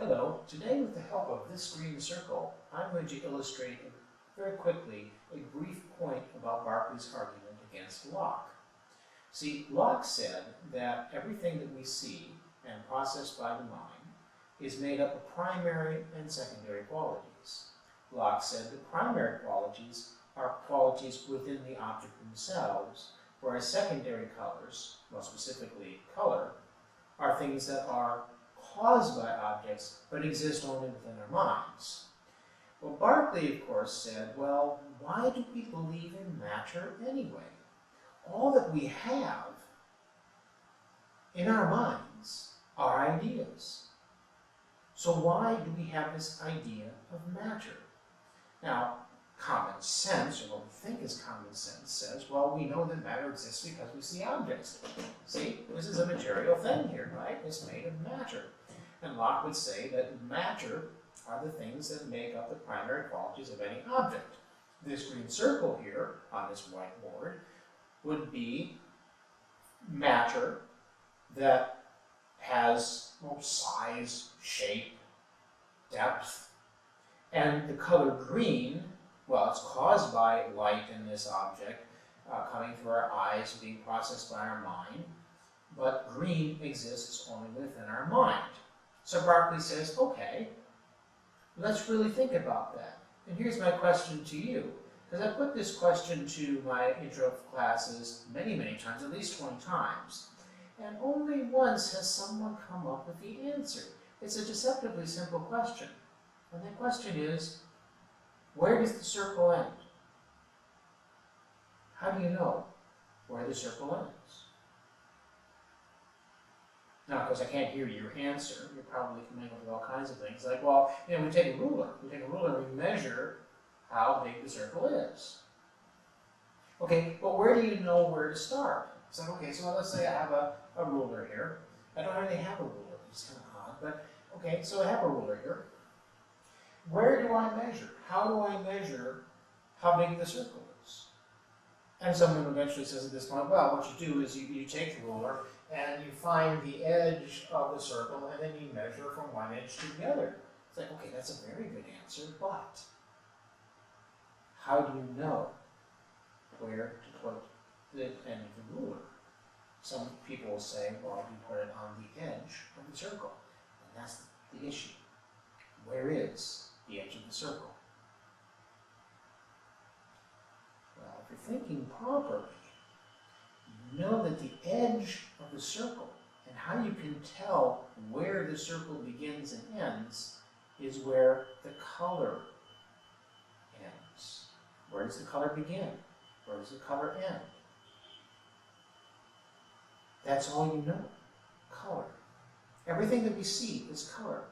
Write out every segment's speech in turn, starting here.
Hello, today with the help of this green circle, I'm going to illustrate very quickly a brief point about Berkeley's argument against Locke. See, Locke said that everything that we see and process by the mind is made up of primary and secondary qualities. Locke said the primary qualities are qualities within the object themselves, whereas secondary colors, more specifically color, are things that are caused by objects but exist only within our minds. Well, Berkeley, of course, said, well, why do we believe in matter anyway? All that we have in our minds are ideas. So why do we have this idea of matter? Now, common sense, or what we think is common sense, says, well, we know that matter exists because we see objects. See, this is a material thing here, right? It's made of matter. And Locke would say that matter are the things that make up the primary qualities of any object. This green circle here on this whiteboard would be matter that has size, shape, depth. And the color green, well, it's caused by light in this object coming through our eyes, being processed by our mind, but green exists only within our mind. So Berkeley says, okay, let's really think about that. And here's my question to you, because I put this question to my intro classes many, many times, at least 20 times, and only once has someone come up with the answer. It's a deceptively simple question, and that question is, where does the circle end? How do you know where the circle ends? Now, of course, I can't hear your answer. You're probably coming up with all kinds of things. Like, well, we take a ruler. We take a ruler and we measure how big the circle is. Okay, but where do you know where to start? So, okay, so let's say I have a ruler here. I don't really have a ruler. It's kind of odd, but okay, so I have a ruler here. Where do I measure? How do I measure how big the circle is? And someone eventually says at this point, well, what you do is you take the ruler and you find the edge of the circle and then you measure from one edge to the other. It's like, okay, that's a very good answer, but how do you know where to put the end of the ruler? Some people will say, well, you put it on the edge of the circle. And that's the issue. Where is the edge of the circle? Well, if you're thinking properly, you know that the edge of the circle and how you can tell where the circle begins and ends is where the color ends. Where does the color begin? Where does the color end? That's all you know. Color. Everything that we see is color.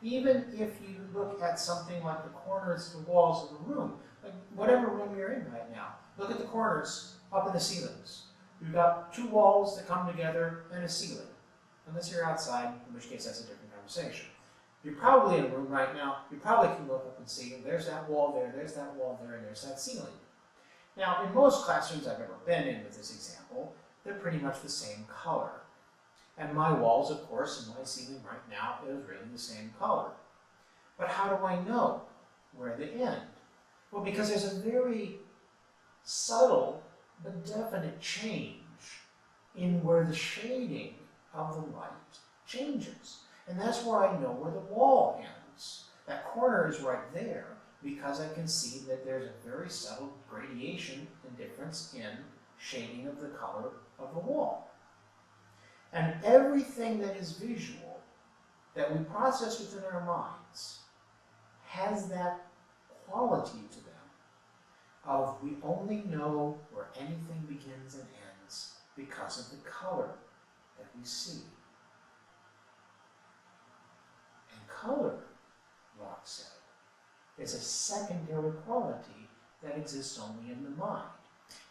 Even if you look at something like the corners of the walls of the room, like whatever room you're in right now, look at the corners up in the ceilings. You've got two walls that come together and a ceiling. Unless you're outside, in which case that's a different conversation. You're probably in a room right now, you probably can look up and see, there's that wall there, there's that wall there, and there's that ceiling. Now, in most classrooms I've ever been in with this example, they're pretty much the same color. And my walls, of course, and my ceiling right now is really the same color. But how do I know where they end? Well, because there's a very subtle but definite change in where the shading of the light changes. And that's where I know where the wall ends. That corner is right there because I can see that there's a very subtle gradation and difference in shading of the color of the wall. And everything that is visual, that we process within our minds, has that quality to them of we only know where anything begins and ends because of the color that we see. And color, Locke said, is a secondary quality that exists only in the mind.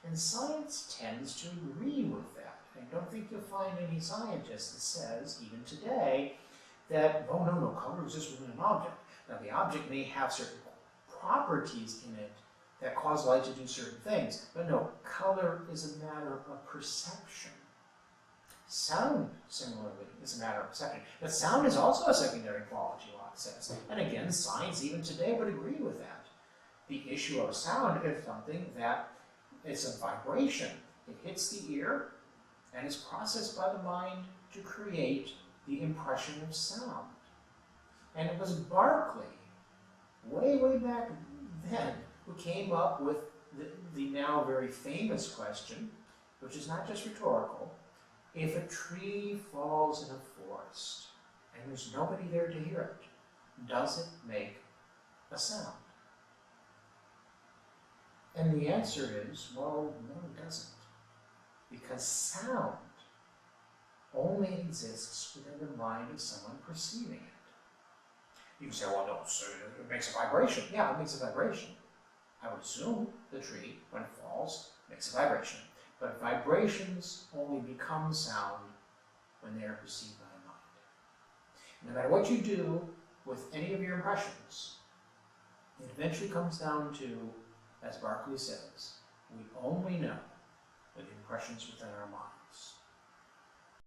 And science tends to agree with that. I don't think you'll find any scientist that says, even today, that, oh, no, color exists within an object. Now, the object may have certain properties in it that cause light to do certain things, but no, color is a matter of perception. Sound, similarly, is a matter of perception. But sound is also a secondary quality, Locke says. And again, science even today would agree with that. The issue of sound is something that is a vibration. It hits the ear and is processed by the mind to create the impression of sound. And it was Berkeley, way, way back then, who came up with the now very famous question, which is not just rhetorical: if a tree falls in a forest and there's nobody there to hear it, does it make a sound? And the answer is, well, no, it doesn't. Because sound only exists within the mind of someone perceiving it. You can say, well, no, so it makes a vibration. Yeah, it makes a vibration. I would assume the tree, when it falls, makes a vibration. But vibrations only become sound when they are perceived by the mind. No matter what you do with any of your impressions, it eventually comes down to, as Berkeley says, we only know with the impressions within our mind.